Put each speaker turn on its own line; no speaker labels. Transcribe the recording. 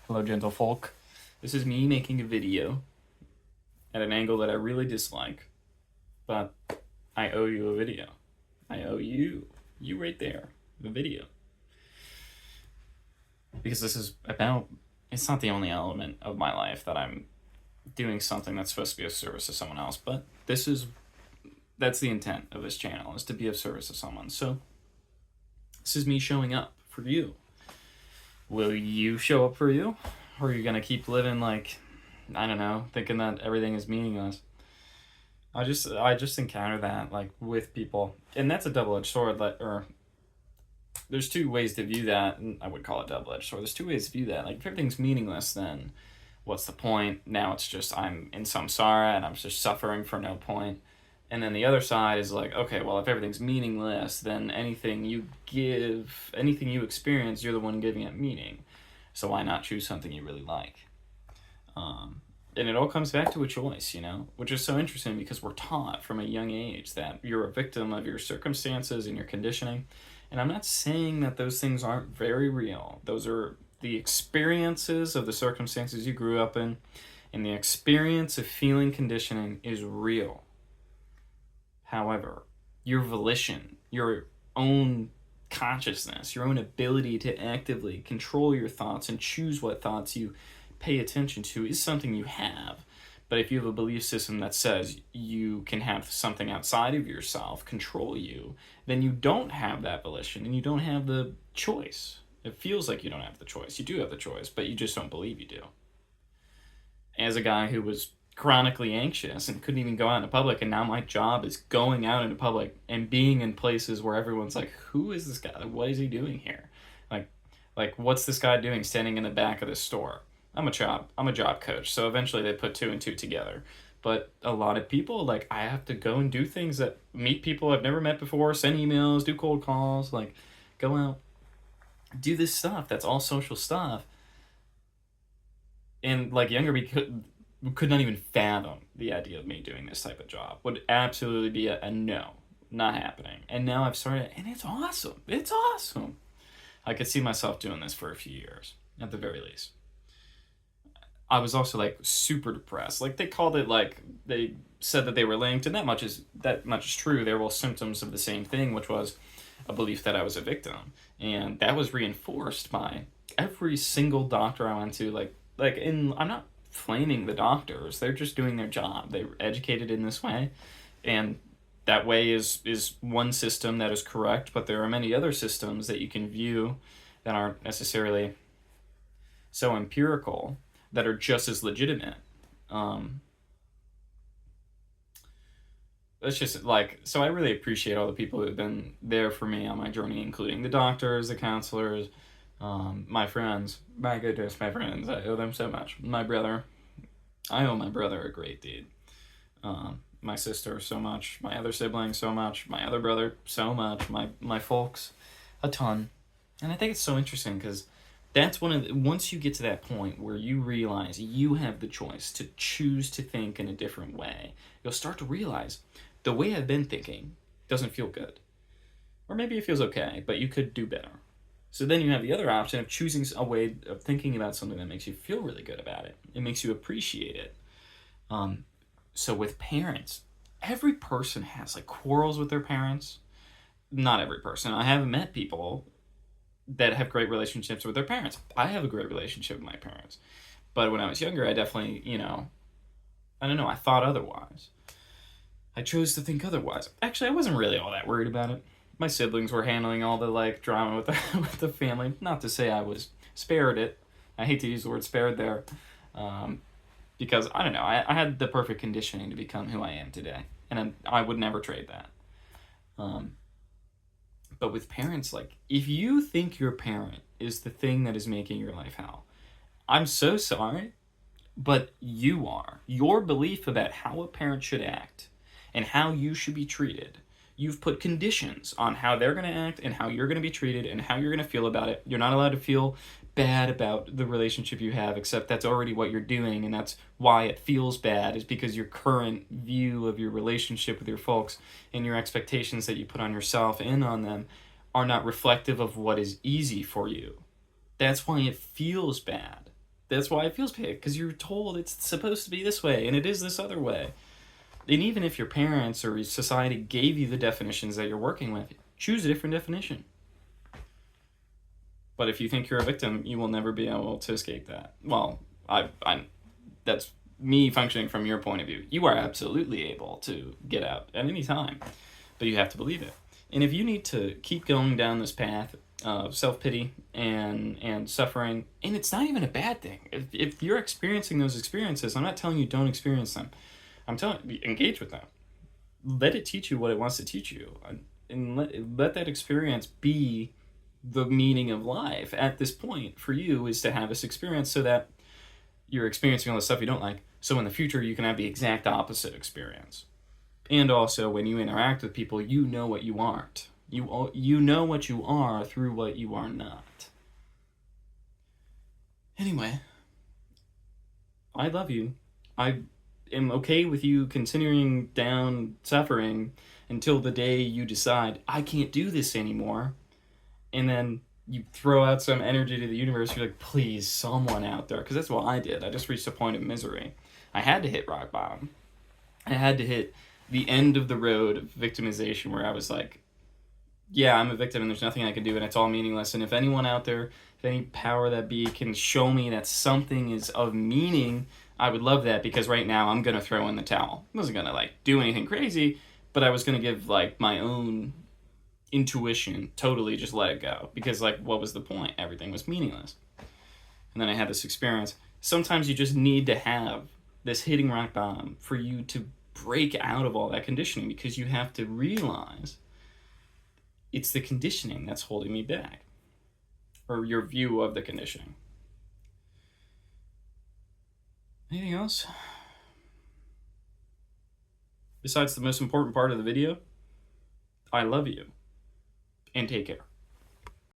Hello, gentle folk. This is me making a video at an angle that I really dislike, but I owe you a video. I owe you right there, the video. Because this is about, it's not the only element of my life that I'm doing something that's supposed to be of service to someone else, but that's the intent of this channel, is to be of service to someone. So, this is me showing up for you. Will you show up for you? Or are you gonna keep living like, I don't know, thinking that everything is meaningless? I just encounter that like with people, and that's a double-edged sword. Or there's two ways to view that, and I would call it double-edged sword. There's two ways to view that. Like if everything's meaningless, then what's the point? Now it's just I'm in samsara and I'm just suffering for no point. And then the other side is like, okay, well, if everything's meaningless, then anything you give, anything you experience, you're the one giving it meaning. So why not choose something you really like? And it all comes back to a choice, which is so interesting because we're taught from a young age that you're a victim of your circumstances and your conditioning. And I'm not saying that those things aren't very real. Those are the experiences of the circumstances you grew up in, and the experience of feeling conditioning is real. However, your volition, your own consciousness, your own ability to actively control your thoughts and choose what thoughts you pay attention to is something you have. But if you have a belief system that says you can have something outside of yourself control you, then you don't have that volition and you don't have the choice. It feels like you don't have the choice. You do have the choice, but you just don't believe you do. As a guy who was chronically anxious and couldn't even go out into public, and now my job is going out into public and being in places where everyone's like, who is this guy? What is he doing here? Like what's this guy doing standing in the back of the store? I'm a job coach, so eventually they put two and two together. But a lot of people, like, I have to go and do things that meet people I've never met before, send emails, do cold calls, like, go out, do this stuff. That's all social stuff. And, like, younger me could not even fathom the idea of me doing this type of job. Would absolutely be a no, not happening. And now I've started, and it's awesome. It's awesome. I could see myself doing this for a few years, at the very least. I was also like super depressed. Like they said that they were linked, and that much is true. They were all symptoms of the same thing, which was a belief that I was a victim, and that was reinforced by every single doctor I went to. I'm not flaming the doctors; they're just doing their job. They were educated in this way, and that way is one system that is correct. But there are many other systems that you can view that aren't necessarily so empirical, that are just as legitimate. It's just like, so I really appreciate all the people who have been there for me on my journey, including the doctors, the counselors, my friends. My goodness, my friends, I owe them so much. I owe my brother a great deed. My sister so much, my other siblings so much, my other brother so much, my folks a ton. And I think it's so interesting because that's once you get to that point where you realize you have the choice to choose to think in a different way, you'll start to realize the way I've been thinking doesn't feel good. Or maybe it feels okay, but you could do better. So then you have the other option of choosing a way of thinking about something that makes you feel really good about it. It makes you appreciate it. So with parents, every person has like quarrels with their parents. Not every person. I haven't met people that have great relationships with their parents. I have a great relationship with my parents. But when I was younger, I definitely, I don't know, I thought otherwise. I chose to think otherwise. Actually, I wasn't really all that worried about it. My siblings were handling all the, drama with with the family. Not to say I was spared it. I hate to use the word spared there. Because, I don't know, I had the perfect conditioning to become who I am today. And I would never trade that. But with parents, if you think your parent is the thing that is making your life hell, I'm so sorry, but you are. Your belief about how a parent should act and how you should be treated, you've put conditions on how they're going to act and how you're going to be treated and how you're going to feel about it. You're not allowed to feel bad about the relationship you have, except that's already what you're doing, and that's why it feels bad, is because your current view of your relationship with your folks and your expectations that you put on yourself and on them are not reflective of what is easy for you. That's why it feels bad. That's why it feels bad, because you're told it's supposed to be this way and it is this other way. And even if your parents or society gave you the definitions that you're working with, choose a different definition. But if you think you're a victim, you will never be able to escape that. Well, I'm that's me functioning from your point of view. You are absolutely able to get out at any time, but you have to believe it. And if you need to keep going down this path of self-pity and suffering, and it's not even a bad thing. If you're experiencing those experiences, I'm not telling you don't experience them. I'm telling you, engage with them. Let it teach you what it wants to teach you. And let that experience be the meaning of life at this point for you, is to have this experience so that you're experiencing all the stuff you don't like. So in the future, you can have the exact opposite experience. And also, when you interact with people, you know what you aren't. You know what you are through what you are not. Anyway, I love you. I am okay with you continuing down suffering until the day you decide, I can't do this anymore. And then you throw out some energy to the universe. You're like, please, someone out there. Because that's what I did. I just reached a point of misery. I had to hit rock bottom. I had to hit the end of the road of victimization, where I was like, yeah, I'm a victim and there's nothing I can do and it's all meaningless. And if anyone out there, if any power that be can show me that something is of meaning, I would love that, because right now I'm going to throw in the towel. I wasn't going to like do anything crazy, but I was going to give like my own intuition, totally just let it go, because like, what was the point? Everything was meaningless. And then I had this experience. Sometimes you just need to have this hitting rock bottom for you to break out of all that conditioning, because you have to realize it's the conditioning that's holding me back, or your view of the conditioning. Anything else? Besides the most important part of the video, I love you, and take care.